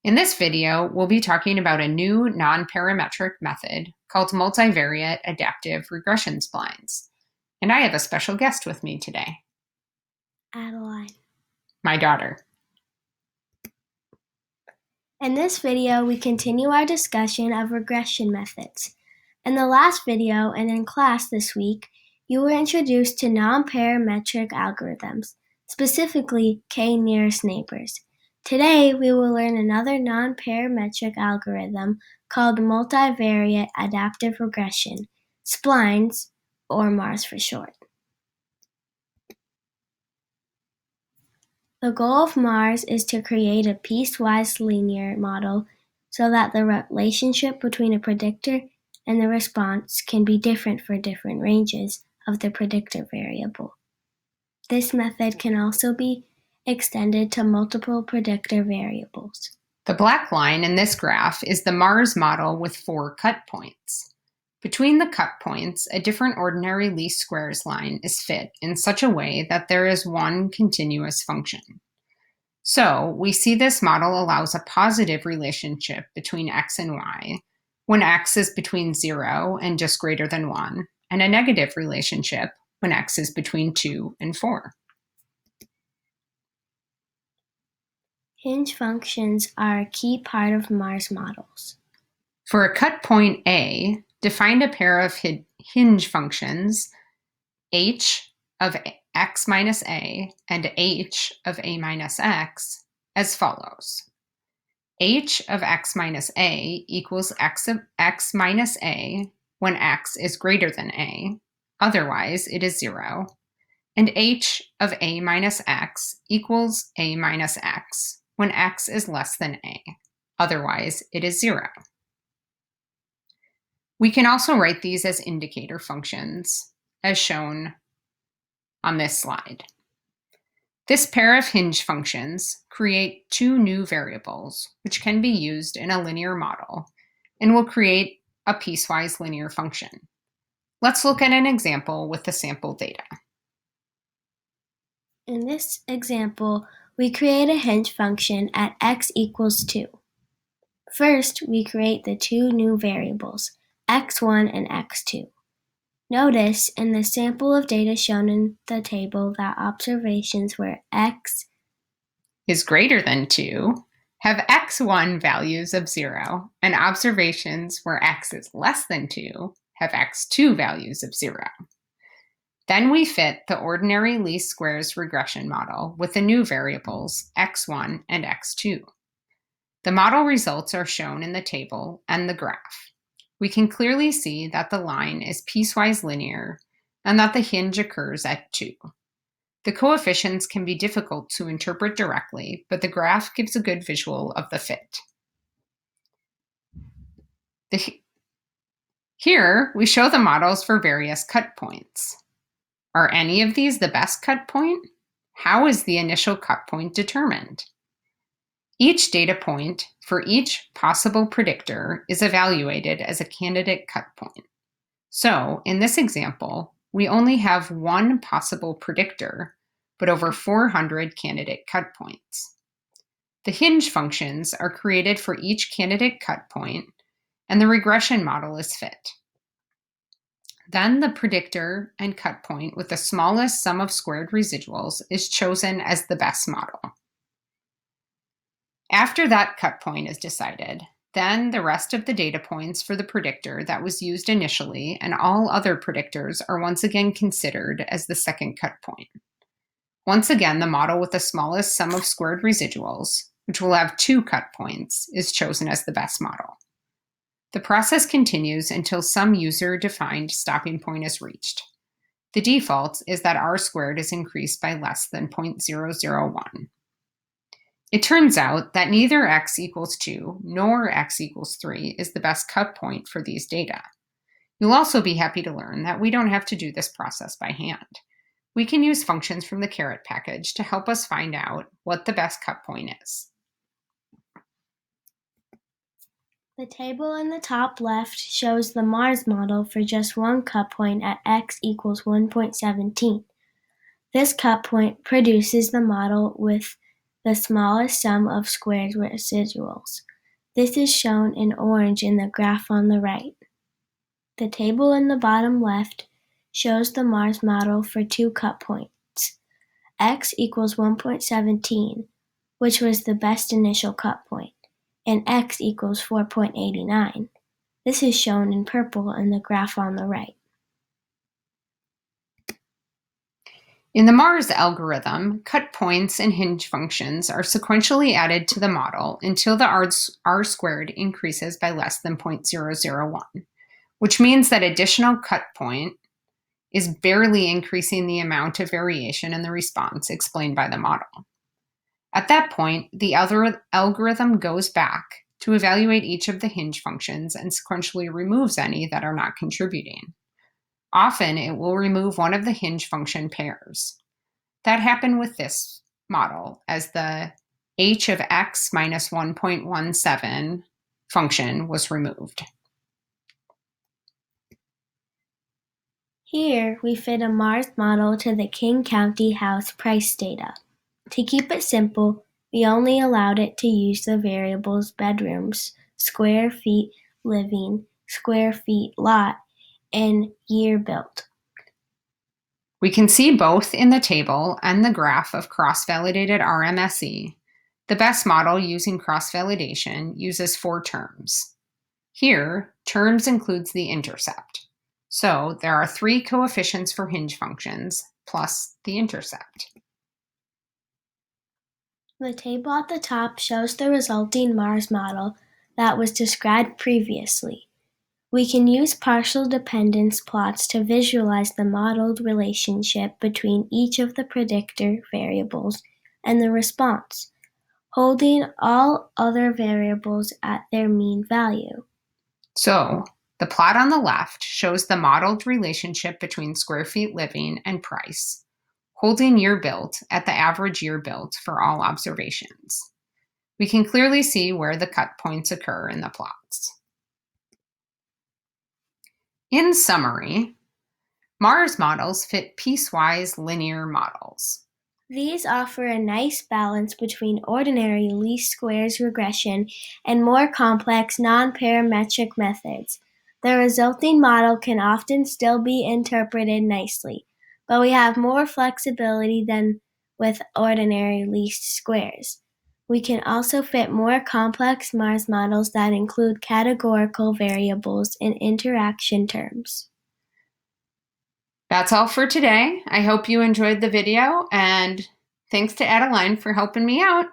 In this video, we'll be talking about a new non-parametric method called multivariate adaptive regression splines. And I have a special guest with me today. Adeline. My daughter. In this video, we continue our discussion of regression methods. In the last video and in class this week, you were introduced to non-parametric algorithms, specifically k-nearest neighbors. Today, we will learn another non-parametric algorithm called multivariate adaptive regression, Splines, or MARS for short. The goal of MARS is to create a piecewise linear model so that the relationship between a predictor and the response can be different for different ranges of the predictor variable. This method can also be extended to multiple predictor variables. The black line in this graph is the MARS model with 4 cut points. Between the cut points, a different ordinary least squares line is fit in such a way that there is one continuous function. So we see this model allows a positive relationship between x and y when x is between 0 and just greater than 1, and a negative relationship when x is between 2 and 4. Hinge functions are a key part of MARS models. For a cut point A, define a pair of hinge functions, h of x minus a and h of a minus x, as follows. H of x minus a equals x of x minus a when x is greater than a, otherwise it is 0, and h of a minus x equals a minus x when x is less than a, otherwise it is 0. We can also write these as indicator functions, as shown on this slide. This pair of hinge functions create 2 new variables, which can be used in a linear model, and will create a piecewise linear function. Let's look at an example with the sample data. In this example, we create a hinge function at x equals 2. First, we create the 2 new variables, x1 and x2. Notice in the sample of data shown in the table that observations where x is greater than 2 have x1 values of 0, and observations where x is less than 2 have x2 values of 0. Then we fit the ordinary least squares regression model with the new variables x1 and x2. The model results are shown in the table and the graph. We can clearly see that the line is piecewise linear and that the hinge occurs at 2. The coefficients can be difficult to interpret directly, but the graph gives a good visual of the fit. Here, we show the models for various cut points. Are any of these the best cut point? How is the initial cut point determined? Each data point for each possible predictor is evaluated as a candidate cut point. So, in this example, we only have one possible predictor, but over 400 candidate cut points. The hinge functions are created for each candidate cut point, and the regression model is fit. Then the predictor and cut point with the smallest sum of squared residuals is chosen as the best model. After that cut point is decided, then the rest of the data points for the predictor that was used initially and all other predictors are once again considered as the second cut point. Once again, the model with the smallest sum of squared residuals, which will have 2 cut points, is chosen as the best model. The process continues until some user-defined stopping point is reached. The default is that r squared is increased by less than 0.001. It turns out that neither x equals 2 nor x equals 3 is the best cut point for these data. You'll also be happy to learn that we don't have to do this process by hand. We can use functions from the caret package to help us find out what the best cut point is. The table in the top left shows the MARS model for just one cut point at x equals 1.17. This cut point produces the model with the smallest sum of squared residuals. This is shown in orange in the graph on the right. The table in the bottom left shows the Mars model for two cut points. X equals 1.17, which was the best initial cut point, and X equals 4.89. This is shown in purple in the graph on the right. In the Mars algorithm, cut points and hinge functions are sequentially added to the model until the R squared increases by less than 0.001, which means that additional cut point is barely increasing the amount of variation in the response explained by the model. At that point, the algorithm goes back to evaluate each of the hinge functions and sequentially removes any that are not contributing. Often, it will remove one of the hinge function pairs. That happened with this model, as the h of x minus 1.17 function was removed. Here, we fit a Mars model to the King County house price data. To keep it simple, we only allowed it to use the variables bedrooms, square feet living, square feet lot, and year built. We can see both in the table and the graph of cross-validated RMSE. The best model using cross-validation uses 4 terms. Here, terms includes the intercept. So there are 3 coefficients for hinge functions plus the intercept. The table at the top shows the resulting Mars model that was described previously. We can use partial dependence plots to visualize the modeled relationship between each of the predictor variables and the response, holding all other variables at their mean value. So the plot on the left shows the modeled relationship between square feet living and price, holding year built at the average year built for all observations. We can clearly see where the cut points occur in the plots. In summary, Mars models fit piecewise linear models. These offer a nice balance between ordinary least squares regression and more complex non-parametric methods. The resulting model can often still be interpreted nicely, but we have more flexibility than with ordinary least squares. We can also fit more complex Mars models that include categorical variables and interaction terms. That's all for today. I hope you enjoyed the video, and thanks to Adeline for helping me out.